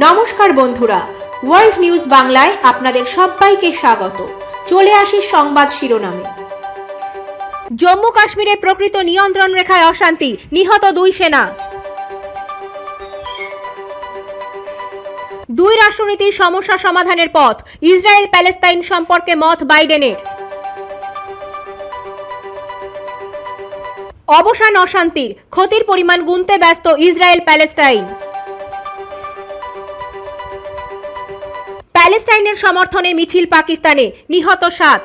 নমস্কার বন্ধুরা, world news বাংলায় আপনাদের সবাইকে স্বাগত। চলে আসি সংবাদ শিরোনামে। জম্মু কাশ্মীরে প্রকৃত নিয়ন্ত্রণ রেখায় অশান্তি, নিহত 2 সেনা। দুই রাষ্ট্রনীতির সমস্যা সমাধানের পথ, ইসরায়েল প্যালেস্তাইন সম্পর্কে মত বাইডেনের। অবসান অশান্তির, ক্ষতির পরিমাণ গুনতে ব্যস্ত ইসরায়েল প্যালেস্তাইন। প্যালেস্তাইনের সমর্থনে মিছিল পাকিস্তানে, নিহত 7।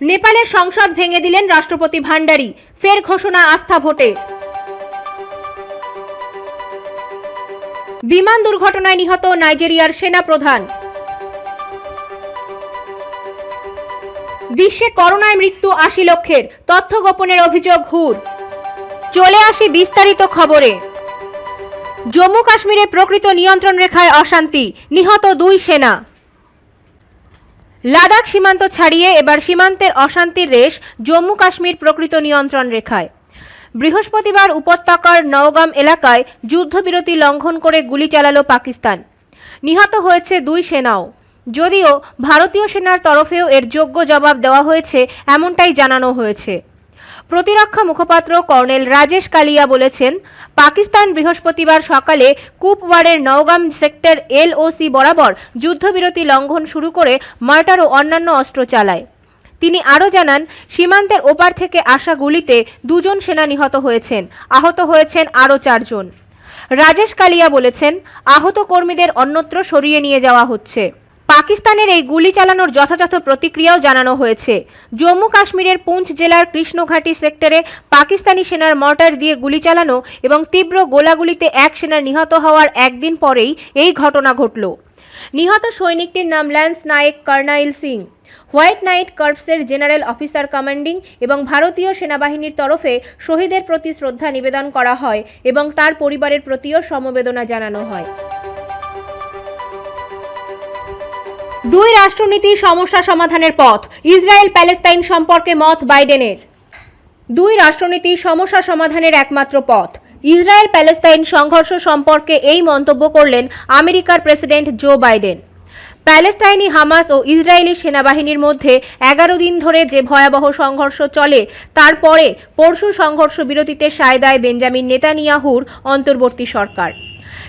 নেপালের সংসদ ভেঙে দিলেন রাষ্ট্রপতি ভান্ডারী, ফের ঘোষণা আস্থা ভোটে। বিমান দুর্ঘটনায় নিহত নাইজেরিয়ার সেনা প্রধান। বিশ্বে করোনায় মৃত্যু 80 লক্ষের, তথ্য গোপনের অভিযোগ হুর। চলে আসি বিস্তারিত খবরে। জম্মু কাশ্মীরে প্রকৃত নিয়ন্ত্রণ রেখায় অশান্তি, নিহত 2 সেনা। লাদাখ সীমান্ত ছাড়িয়ে এবার সীমান্তের অশান্তির রেশ জম্মু কাশ্মীর প্রকৃত নিয়ন্ত্রণ রেখায়। বৃহস্পতিবার উপত্যকার নওগাম এলাকায় যুদ্ধবিরতি লঙ্ঘন করে গুলি চালালো পাকিস্তান। নিহত হয়েছে 2 সেনাও। যদিও ভারতীয় সেনার তরফেও এর যোগ্য জবাব দেওয়া হয়েছে, এমনটাই জানানো হয়েছে। প্রতিরক্ষা মুখপাত্র কর্নেল রাজেশ কালিয়া বলেছেন, পাকিস্তান বৃহস্পতিবার সকালে কুপওয়াড়ের নওগাম সেক্টর LOC বরাবর যুদ্ধবিরতি লঙ্ঘন শুরু করে মার্টার ও অন্যান্য অস্ত্র চালায়। তিনি আরও জানান, সীমান্তের ওপার থেকে আসা গুলিতে 2 জন সেনা নিহত হয়েছেন, আহত হয়েছেন আরও 4 জন। রাজেশ কালিয়া বলেছেন, আহত কর্মীদের অন্যত্র সরিয়ে নিয়ে যাওয়া হচ্ছে। পাকিস্তানের এই গুলি চালানোর যথাযথ প্রতিক্রিয়াও জানানো হয়েছে। জম্মু কাশ্মীরের পুঞ্চ জেলার কৃষ্ণঘাটি সেক্টরে পাকিস্তানি সেনার মর্টার দিয়ে গুলি চালানো এবং তীব্র গোলাগুলিতে 1 সেনার নিহত হওয়ার একদিন পরেই এই ঘটনা ঘটল। নিহত সৈনিকটির নাম lance naik Karnail Singh. White knight কর্পসের জেনারেল অফিসার কমান্ডিং এবং ভারতীয় সেনাবাহিনীর তরফে শহীদের প্রতি শ্রদ্ধা নিবেদন করা হয় এবং তার পরিবারের প্রতিও সমবেদনা জানানো হয়। দুই রাষ্ট্রনীতির সমস্যা সমাধানের পথ, ইসরায়েল প্যালেস্তাইন সম্পর্কে মত বাইডেনের। দুই রাষ্ট্রনীতির সমস্যা সমাধানের একমাত্র পথ, ইসরায়েল প্যালেস্তাইন সংঘর্ষ সম্পর্কে এই মন্তব্য করলেন আমেরিকার প্রেসিডেন্ট জো বাইডেন। প্যালেস্তাইনি হামাস ও ইসরায়েলি সেনাবাহিনীর মধ্যে 11 দিন ধরে যে ভয়াবহ সংঘর্ষ চলে, তারপরে পরশু সংঘর্ষ বিরতিতে সায় দেয় বেঞ্জামিন নেতানিয়াহুর অন্তর্বর্তী সরকার।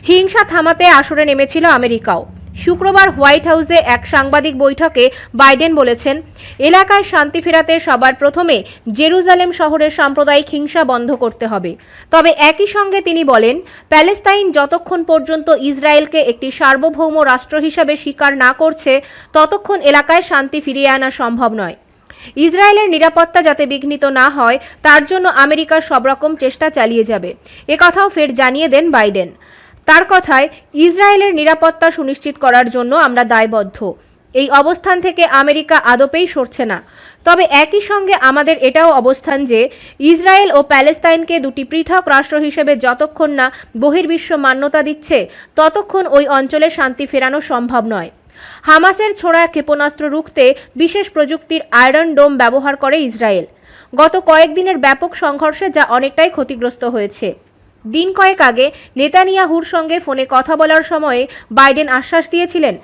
হিংসা থামাতে আসরে নেমেছিল আমেরিকাও। শুক্রবার হোয়াইট হাউসে এক সাংবাদিক বৈঠকে বাইডেন বলেছেন, এলাকায় শান্তি ফেরাতে সবার প্রথমে জেরুজালেম শহরের সাম্প্রদায়িক হিংসা বন্ধ করতে হবে। তবে একই সঙ্গে তিনি বলেন, প্যালেস্তাইন যতক্ষণ পর্যন্ত ইসরায়েলকে একটি সার্বভৌম রাষ্ট্র হিসাবে স্বীকার না করছে, ততক্ষণ এলাকায় শান্তি ফিরিয়ে আনা সম্ভব নয়। ইসরায়েলের নিরাপত্তা যাতে বিঘ্নিত না হয়, তার জন্য আমেরিকা সব রকম চেষ্টা চালিয়ে যাবে, একথাও ফের জানিয়ে দেন বাইডেন। তার কথায়, ইসরায়েলের নিরাপত্তা সুনিশ্চিত করার জন্য আমরা দায়বদ্ধ। এই অবস্থান থেকে আমেরিকা আদপেই সরছে না। তবে একই সঙ্গে আমাদের এটাও অবস্থান যে ইসরায়েল ও প্যালেস্তাইনকে 2টি পৃথক রাষ্ট্র হিসেবে যতক্ষণ না বহির্বিশ্ব মান্যতা দিচ্ছে, ততক্ষণ ওই অঞ্চলে শান্তি ফেরানো সম্ভব নয়। হামাসের ছোড়া ক্ষেপণাস্ত্র রুখতে বিশেষ প্রযুক্তির আয়রন ডোম ব্যবহার করে ইসরায়েল। গত কয়েকদিনের ব্যাপক সংঘর্ষে যা অনেকটাই ক্ষতিগ্রস্ত হয়েছে। দিন কয়েক আগে নেতানিয়াহুর সঙ্গে ফোনে কথা বলার সময়ে বাইডেন আশ্বাস দিয়েছিলেন,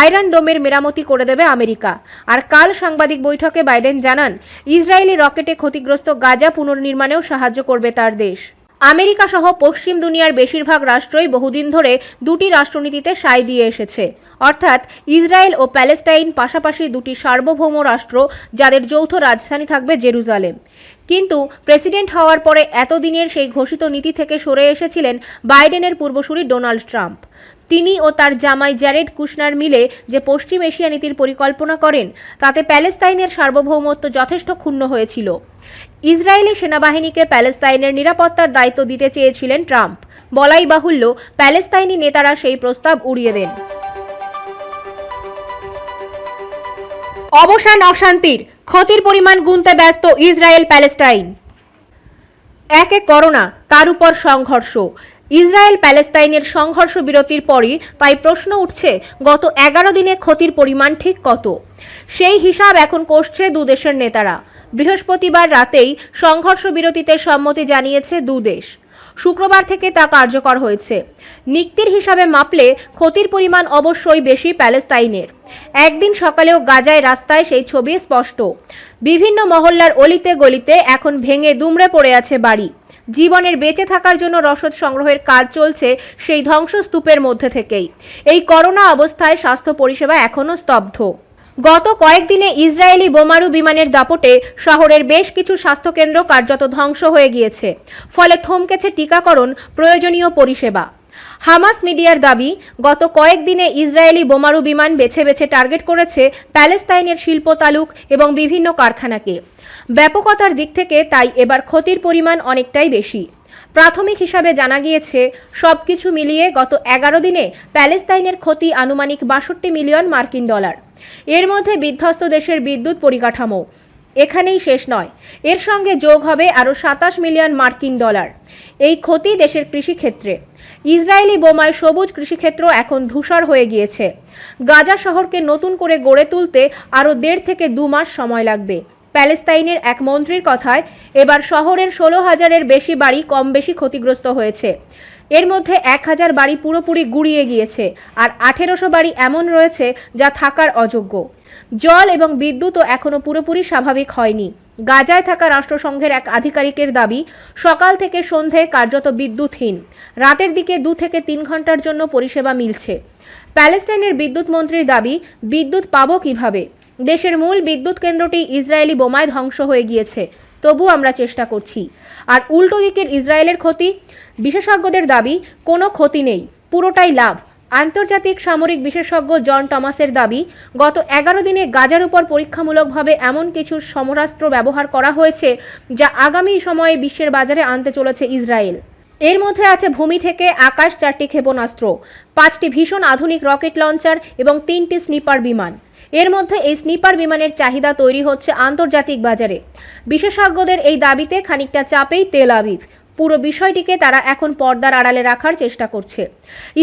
আয়রন ডোমের মেরামতি করে দেবে আমেরিকা। আর কাল সাংবাদিক বৈঠকে বাইডেন জানান, ইসরায়েলি রকেটে ক্ষতিগ্রস্ত গাজা পুনর্নির্মাণেও সাহায্য করবে তার দেশ। আমেরিকা সহ পশ্চিম দুনিয়ার বেশিরভাগ রাষ্ট্রই বহুদিন ধরে 2টি রাষ্ট্রনীতিতে সায় দিয়ে এসেছে, অর্থাৎ ইসরায়েল ও প্যালেস্টাইন পাশাপাশি 2টি সার্বভৌম রাষ্ট্র, যাদের যৌথ রাজধানী থাকবে জেরুজালেম। কিন্তু প্রেসিডেন্ট হওয়ার পরে এতদিনের সেই ঘোষিত নীতি থেকে সরে এসেছিলেন বাইডেনের পূর্বসূরি ডোনাল্ড ট্রাম্প। তিনি ও তার জামাই জ্যারেড কুশনার মিলে যে পশ্চিম এশিয়া নীতির পরিকল্পনা করেন, তাতে প্যালেস্তাইনের সার্বভৌমত্ব যথেষ্ট ক্ষুণ্ণ হয়েছিল। ইসরায়েলি সেনাবাহিনীকে প্যালেস্তাইনের নিরাপত্তার দায়িত্ব দিতে চেয়েছিলেন ট্রাম্প। বলাই বাহুল্য, প্যালেস্তাইনি নেতারা সেই প্রস্তাব উড়িয়ে দেন। অবসান অশান্তির, ক্ষতির পরিমাণ গুনতে ব্যস্ত ইসরায়েল প্যালেস্তাইন। একে করোনা, তার উপর সংঘর্ষ। ইসরায়েল প্যালেস্তাইনের সংঘর্ষ বিরতির পরই তাই প্রশ্ন উঠছে, গত 11 দিনে ক্ষতির পরিমাণ ঠিক কত? সেই হিসাব এখন কষছে 2 দেশের নেতারা। বৃহস্পতিবার রাতেই সংঘর্ষ বিরতিতে সম্মতি জানিয়েছে 2 দেশ। শুক্রবার থেকে তা কার্যকর হয়েছে। নিক্তির হিসাবে মাপলে ক্ষতির পরিমাণ অবশ্যই বেশি প্যালেস্তাইনের। একদিন সকালেও গাজায় রাস্তায় সেই ছবি স্পষ্ট। বিভিন্ন মহল্লার অলিতে গলিতে এখন ভেঙে দুমড়ে পড়ে আছে বাড়ি। জীবনের বেঁচে থাকার জন্য রসদ সংগ্রহের কাজ চলছে সেই ধ্বংসস্তূপের মধ্যে থেকেই। এই করোনা অবস্থায় স্বাস্থ্য পরিষেবা এখনও স্তব্ধ। গত কয়েকদিনে ইসরায়েলি বোমারু বিমানের দাপটে শহরের বেশ কিছু স্বাস্থ্যকেন্দ্র কার্যত ধ্বংস হয়ে গিয়েছে। ফলে থমকেছে টিকাকরণ, প্রয়োজনীয় পরিষেবা। হামাস মিডিয়ার দাবি, গত কয়েকদিনে ইসরায়েলি বোমারু বিমান বেছে বেছে টার্গেট করেছে প্যালেস্তাইনের শিল্প তালুক এবং বিভিন্ন কারখানাকে। ব্যাপকতার দিক থেকে তাই এবার ক্ষতির পরিমাণ অনেকটাই বেশি। প্রাথমিক হিসাবে জানা গিয়েছে, সবকিছু মিলিয়ে গত 11 দিনে প্যালেস্তাইনের ক্ষতি আনুমানিক 62 মিলিয়ন মার্কিন ডলার। এর মধ্যে বিধ্বস্ত দেশের বিদ্যুৎ পরিকাঠামো এখানেই শেষ নয়, এর সঙ্গে যোগ হবে আরও 27 মিলিয়ন মার্কিন ডলার। এই ক্ষতি দেশের কৃষিক্ষেত্রে। ইসরায়েলি বোমায় সবুজ কৃষিক্ষেত্র এখন ধূসর হয়ে গিয়েছে। গাজা শহরকে নতুন করে গড়ে তুলতে আরও 1.5 থেকে 2 মাস সময় লাগবে। প্যালেস্তাইনের এক মন্ত্রীর কথায়, এবার শহরের 16,000-এর বেশি বাড়ি কম বেশি ক্ষতিগ্রস্ত হয়েছে। এর মধ্যে 1,000 বাড়ি পুরোপুরি গুঁড়িয়ে গিয়েছে, আর 1800 বাড়ি এমন রয়েছে যা থাকার অযোগ্য। জল এবং বিদ্যুৎও এখনও পুরোপুরি স্বাভাবিক হয়নি। গাজায় থাকা রাষ্ট্রসংঘের এক আধিকারিকের দাবি, সকাল থেকে সন্ধে কার্যত বিদ্যুৎহীন। রাতের দিকে 2 থেকে 3 ঘন্টার জন্য পরিষেবা মিলছে। প্যালেস্টাইনের বিদ্যুৎ মন্ত্রীর দাবি, বিদ্যুৎ পাবো কিভাবে? দেশের মূল বিদ্যুৎ কেন্দ্রটি ইসরায়েলি বোমায় ধ্বংস হয়ে গিয়েছে, তবু আমরা চেষ্টা করছি। আর উল্টো দিকের ইসরায়েলের ক্ষতি? বিশেষজ্ঞদের দাবি, কোনো ক্ষতি নেই, পুরোটাই লাভ। আন্তর্জাতিক সামরিক বিশেষজ্ঞ জন টমাসের দাবি, গত 11 দিনে গাজার উপর পরীক্ষামূলকভাবে এমন কিছু সমরাস্ত্র ব্যবহার করা হয়েছে যা আগামী সময়ে বিশ্বের বাজারে আনতে চলেছে ইসরায়েল। এর মধ্যে আছে ভূমি থেকে আকাশ 4টি ক্ষেপণাস্ত্র, 5টি ভীষণ আধুনিক রকেট লঞ্চার এবং 3টি স্নিপার বিমান। এর মধ্যে এই স্নিপার বিমানের চাহিদা তৈরি হচ্ছে আন্তর্জাতিক বাজারে। বিশেষজ্ঞদের এই দাবিতে খানিকটা চাপেই তেল আবিব। পুরো বিষয়টিকে তারা এখন পর্দার আড়ালে রাখার চেষ্টা করছে।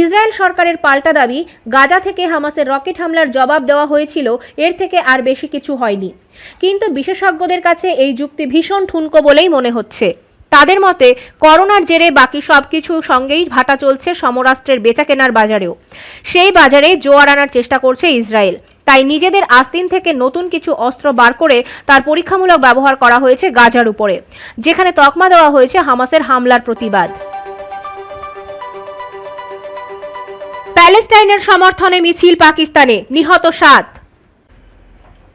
ইসরায়েল সরকারের পাল্টা দাবি, গাজা থেকে হামাসের রকেট হামলার জবাব দেওয়া হয়েছিল, এর থেকে আর বেশি কিছু হয়নি। কিন্তু বিশেষজ্ঞদের কাছে এই যুক্তি ভীষণ ঠুনকো বলেই মনে হচ্ছে। তাদের মতে, করোনার জেরে বাকি সবকিছু সঙ্গেই ভাটা চলছে সমরাস্ত্রের বেচাকেনার বাজারেও। সেই বাজারে জোয়ার আনার চেষ্টা করছে ইসরায়েল। তাই নিজেদের আস্তিন থেকে নতুন কিছু অস্ত্র বার করে তার পরীক্ষামূলক ব্যবহার করা হয়েছে গাজার উপরে, যেখানে তকমা দেওয়া হয়েছে হামাসের হামলার প্রতিবাদ। প্যালেস্টাইনের সমর্থনে মিছিল পাকিস্তানে, নিহত 7।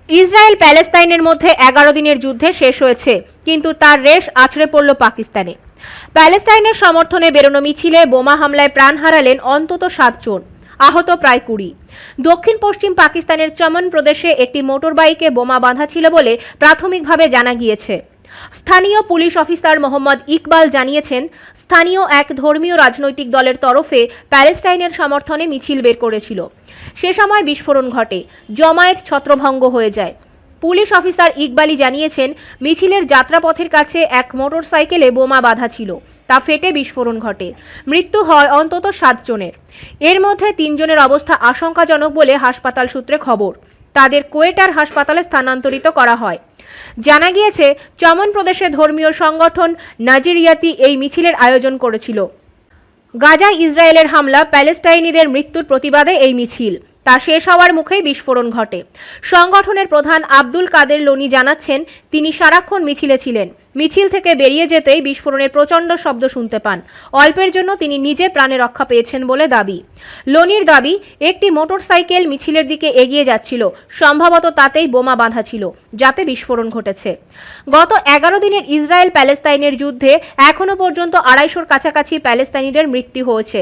ইসরায়েল প্যালেস্তাইনের মধ্যে 11 দিনের যুদ্ধে শেষ হয়েছে, কিন্তু তার রেশ আছড়ে পড়ল পাকিস্তানে। প্যালেস্টাইনের সমর্থনে বেরোনো মিছিলে বোমা হামলায় প্রাণ হারালেন অন্তত 7 জন, আহত প্রায় 20। দক্ষিণ পশ্চিম পাকিস্তানের চমন প্রদেশে একটি মোটর বাইকে বোমা বাঁধা ছিল বলে প্রাথমিকভাবে জানা গিয়েছে। স্থানীয় পুলিশ অফিসার মোহাম্মদ ইকবাল জানিয়েছেন, স্থানীয় এক ধর্মীয় রাজনৈতিক দলের তরফে প্যালেস্টাইনের সমর্থনে মিছিল বের করেছিল। সে সময় বিস্ফোরণ ঘটে, জমায়েত ছত্রভঙ্গ হয়ে যায়। পুলিশ অফিসার ইকবালি জানিয়েছেন, মিছিলের যাত্রাপথের কাছে এক মোটরসাইকেলে বোমা বাঁধা ছিল, তা ফেটে বিস্ফোরণ ঘটে। মৃত্যু হয় অন্তত 7 জনের। এর মধ্যে 3 জনের অবস্থা আশঙ্কাজনক বলে হাসপাতাল সূত্রে খবর। তাদের কোয়েটার হাসপাতালে স্থানান্তরিত করা হয়। জানা গিয়েছে, চমন প্রদেশে ধর্মীয় সংগঠন নাজিরিয়াতি এই মিছিলের আয়োজন করেছিল। গাজায় ইসরায়েলের হামলা, প্যালেস্টাইনিদের মৃত্যুর প্রতিবাদে এই মিছিল। তা শেষ হওয়ার মুখেই বিস্ফোরণ ঘটে। সংগঠনের প্রধান আব্দুল কাদের লোনি জানাচ্ছেন, তিনি সারাক্ষণ মিছিলে ছিলেন। মিছিল থেকে বেরিয়ে যেতেই বিস্ফোরণের প্রচণ্ড শব্দ শুনতে পান। অল্পের জন্য তিনি নিজে প্রাণে রক্ষা পেয়েছেন বলে দাবি। লোনির দাবি, একটি মোটরসাইকেল মিছিলের দিকে এগিয়ে যাচ্ছিল, সম্ভবত তাতেই বোমা বাঁধা ছিল, যাতে বিস্ফোরণ ঘটেছে। গত 11 দিনের ইসরায়েল প্যালেস্তাইনের যুদ্ধে এখনও পর্যন্ত 250-র কাছাকাছি প্যালেস্তাইনিদের মৃত্যু হয়েছে।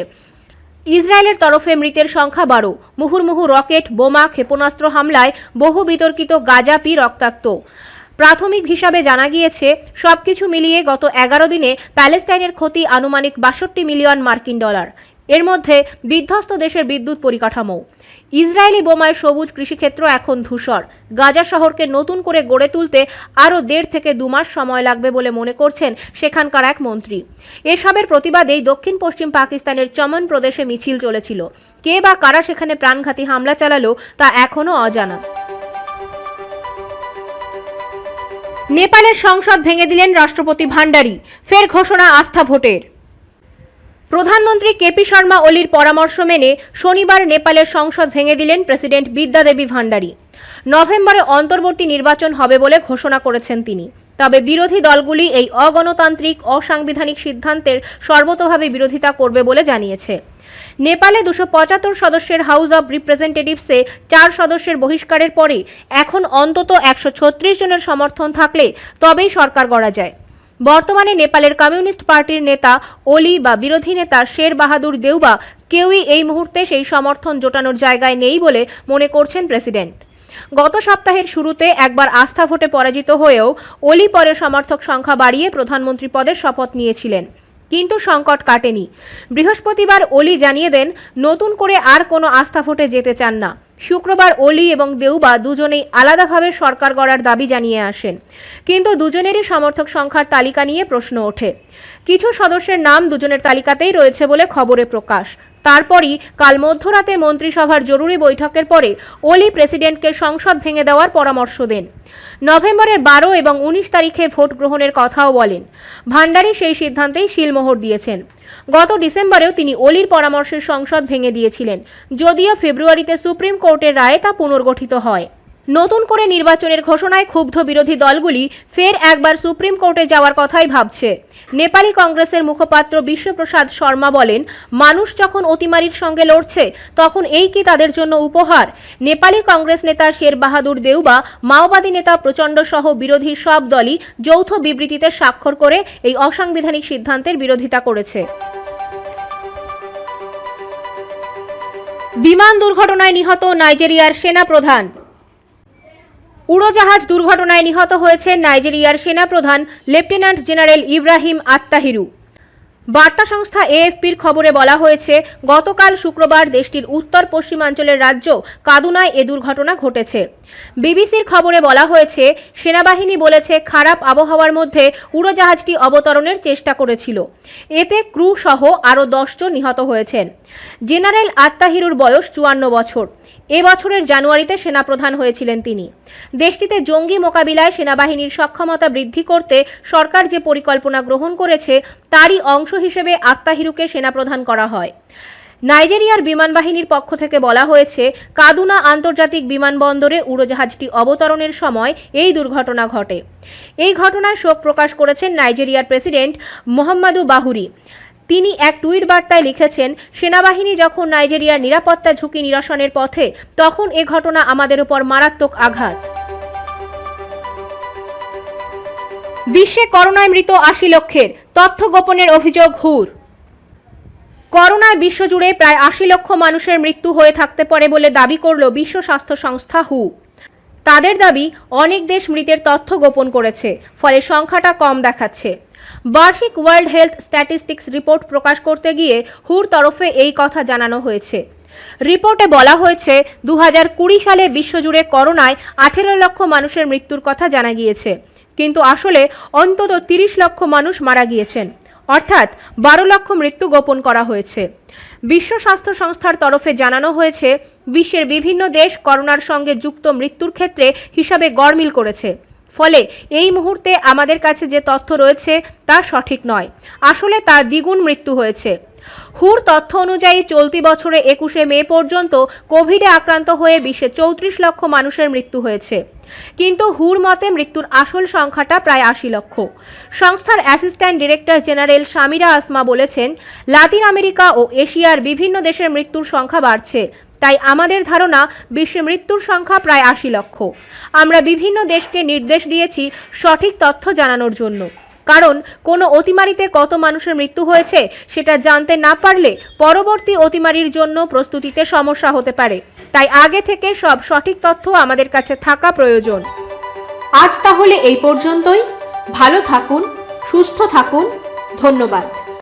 ইসরায়েলের তরফে মৃতের সংখ্যা 12। মুহুর্মুহু রকেট, বোমা, ক্ষেপণাস্ত্র হামলায় বহু বিতর্কিত গাজা রক্তাক্ত। প্রাথমিক হিসাবে জানা গিয়েছে, সবকিছু মিলিয়ে গত 11 দিনে প্যালেস্টাইনের ক্ষতি আনুমানিক 62 মিলিয়ন মার্কিন ডলার। এর মধ্যে বিধ্বস্ত দেশের বিদ্যুৎ পরিকাঠামো। ইসরায়েলি বোমায় সবুজ কৃষিক্ষেত্র এখন ধূসর। গাজা শহরকে নতুন করে গড়ে তুলতে আরও 1.5 থেকে 2 মাস সময় লাগবে বলে মনে করছেন সেখানকার এক মন্ত্রী। এসবের প্রতিবাদেই দক্ষিণ পশ্চিম পাকিস্তানের চমন প্রদেশে মিছিল চলেছিল। কে বা কারা সেখানে প্রাণঘাতী হামলা চালালো তা এখনও অজানা। নেপালের সংসদ ভেঙে দিলেন রাষ্ট্রপতি ভান্ডারী, ফের ঘোষণা আস্থা ভোটের। প্রধানমন্ত্রী কেপি শর্মা ওলির পরামর্শ মেনে শনিবার নেপালের সংসদ ভেঙে দিলেন প্রেসিডেন্ট বিদ্যা দেবী ভান্ডারী। নভেম্বরে অন্তর্বর্তী নির্বাচন হবে বলে ঘোষণা করেছেন তিনি। তবে বিরোধী দলগুলি এই অগণতান্ত্রিক অসাংবিধানিক সিদ্ধান্তের সর্বতোভাবে বিরোধিতা করবে বলে জানিয়েছে। নেপালে 275 সদস্যের হাউস অব রিপ্রেজেন্টেটিভসে 4 সদস্যের বহিষ্কারের পরে এখন অন্তত 136 জনের সমর্থন থাকলে তবেই সরকার গড়া যায়। বর্তমানে নেপালের কমিউনিস্ট পার্টির নেতা ওলি বা বিরোধী নেতা শের বাহাদুর দেউবা কেউই এই মুহূর্তে সেই সমর্থন জোটানোর জায়গায় নেই বলে মনে করছেন প্রেসিডেন্ট। গত সপ্তাহের শুরুতে একবার আস্থা ভোটে পরাজিত হয়েও ওলি পরে সমর্থক সংখ্যা বাড়িয়ে প্রধানমন্ত্রী পদের শপথ নিয়েছিলেন, কিন্তু সংকট কাটেনি। বৃহস্পতিবার ওলি জানিয়ে দেন নতুন করে আর কোনো আস্থা ভোটে যেতে চান না। শুক্রবার ওলি এবং দেউবা দুজনেই আলাদাভাবে সরকার গড়ার দাবি জানিয়ে আসেন, কিন্তু দুজনেরই সমর্থক সংখ্যার তালিকা নিয়ে প্রশ্ন ওঠে। কিছু সদস্যের নাম দুজনের তালিকাতেই রয়েছে বলে খবরে প্রকাশ। তারপরই কাল মধ্যরাতে মন্ত্রিসভার জরুরি বৈঠকের পরে ওলি প্রেসিডেন্টকে সংসদ ভেঙে দেওয়ার পরামর্শ দেন। নভেম্বরের 12 এবং 19 তারিখে ভোট গ্রহণের কথাও বলেন। ভান্ডারী সেই সিদ্ধান্তেই শিলমোহর দিয়েছেন। গত ডিসেম্বরেও তিনি ওলির পরামর্শে সংসদ ভেঙে দিয়েছিলেন, যদিও ফেব্রুয়ারিতে সুপ্রিম কোর্টের রায়ে তা পুনর্গঠিত হয়। নতুন করে নির্বাচনের ঘোষণায় ক্ষুব্ধ বিরোধী দলগুলি ফের একবার সুপ্রিম কোর্টে যাওয়ার কথাই ভাবছে। নেপালি কংগ্রেসের মুখপাত্র বিশ্বপ্রসাদ শর্মা বলেন, মানুষ যখন অতিমারির সঙ্গে লড়ছে তখন এই কি তাদের জন্য উপহার? নেপালি কংগ্রেস নেতা শের বাহাদুর দেউবা, মাওবাদী নেতা প্রচণ্ড সহ বিরোধী সব দলই যৌথ বিবৃতিতে স্বাক্ষর করে এই অসাংবিধানিক সিদ্ধান্তের বিরোধিতা করেছে। বিমান দুর্ঘটনায় নিহত নাইজেরিয়ার সেনাপ্রধান। উড়োজাহাজ দুর্ঘটনায় নিহত হয়েছেন নাইজেরিয়ার সেনাপ্রধান লেফটেন্যান্ট জেনারেল ইব্রাহিম আত্তাহিরু। বার্তা সংস্থা এএফপির খবরে বলা হয়েছে, গতকাল শুক্রবার দেশটির উত্তর পশ্চিমাঞ্চলের রাজ্য কাদুনায় এ দুর্ঘটনা ঘটেছে। বিবিসির খবরে বলা হয়েছে, সেনাবাহিনী বলেছে খারাপ আবহাওয়ার মধ্যে উড়োজাহাজটি অবতরণের চেষ্টা করেছিল। এতে ক্রু সহ আরও 10 জন নিহত হয়েছেন। জেনারেল আত্তাহিরুর বয়স 54 বছর। এ বছরের জানুয়ারিতে সেনাপ্রধান হয়েছিলেন তিনি। দেশটিতে জঙ্গি মোকাবিলায় সেনাবাহিনীর সক্ষমতা বৃদ্ধি করতে সরকার যে পরিকল্পনা গ্রহণ করেছে তারই অংশ হিসেবে আত্তাহিরুকে সেনাপ্রধান করা হয়। নাইজেরিয়ার বিমান বাহিনীর পক্ষ থেকে বলা হয়েছে, কাদুনা আন্তর্জাতিক বিমানবন্দরে উড়োজাহাজটি অবতরণের সময় এই দুর্ঘটনা ঘটে। এই ঘটনায় শোক প্রকাশ করেছেন নাইজেরিয়ার প্রেসিডেন্ট মুহাম্মাদু বাহুরি। তিনি এক টুইট বার্তায় লিখেছেন, সেনাবাহিনী যখন নাইজেরিয়ার নিরাপত্তা ঝুঁকি নিরসনের পথে, তখন এ ঘটনা আমাদের উপর মারাত্মক আঘাত। বিশ্বে করোনায় মৃত 80 লক্ষের, তথ্য গোপনের অভিযোগ হুর। করোনায় বিশ্বজুড়ে প্রায় 80 লক্ষ মানুষের মৃত্যু হয়ে থাকতে পারে বলে দাবি করল বিশ্ব স্বাস্থ্য সংস্থা হু। তাদের দাবি, অনেক দেশ মৃতের তথ্য গোপন করেছে, ফলে সংখ্যাটা কম দেখাচ্ছে। বার্ষিক ওয়ার্ল্ড হেলথ স্ট্যাটিস্টিক্স রিপোর্ট প্রকাশ করতে গিয়ে হুর তরফে এই কথা জানানো হয়েছে। রিপোর্টে বলা হয়েছে, 2020 সালে বিশ্বজুড়ে করোনায় 18 লক্ষ মানুষের মৃত্যুর কথা জানা গিয়েছে, কিন্তু আসলে অন্তত 30 লক্ষ মানুষ মারা গিয়েছেন, অর্থাৎ 12 লক্ষ মৃত্যু গোপন করা হয়েছে। বিশ্ব স্বাস্থ্য সংস্থার তরফে জানানো হয়েছে, বিশ্বের বিভিন্ন দেশ করোনার সঙ্গে যুক্ত মৃত্যুর ক্ষেত্রে হিসাবে গড়মিল করেছে। ফলে এই মুহূর্তে আমাদের কাছে যে তথ্য রয়েছে তা সঠিক নয়, আসলে তার দ্বিগুণ মৃত্যু হয়েছে। হুর তথ্য অনুযায়ী চলতি বছরে 21শে মে পর্যন্ত কোভিডে আক্রান্ত হয়ে বিশ্বে 34 লক্ষ মানুষের মৃত্যু হয়েছে, কিন্তু হুর মতে মৃত্যুর আসল সংখ্যাটা প্রায় 80 লক্ষ। সংস্থার assistant director general Samira Asma বলেছেন, লাতিন আমেরিকা ও এশিয়ার বিভিন্ন দেশের মৃত্যুর সংখ্যা বাড়ছে, তাই আমাদের ধারণা বিশ্বে মৃত্যুর সংখ্যা প্রায় 80 লক্ষ। আমরা বিভিন্ন দেশকে নির্দেশ দিয়েছি সঠিক তথ্য জানানোর জন্য, কারণ কোনো অতিমারিতে কত মানুষের মৃত্যু হয়েছে সেটা জানতে না পারলে পরবর্তী অতিমারির জন্য প্রস্তুতিতে সমস্যা হতে পারে। তাই আগে থেকে সব সঠিক তথ্য আমাদের কাছে থাকা প্রয়োজন। আজ তাহলে এই পর্যন্তই। ভালো থাকুন, সুস্থ থাকুন। ধন্যবাদ।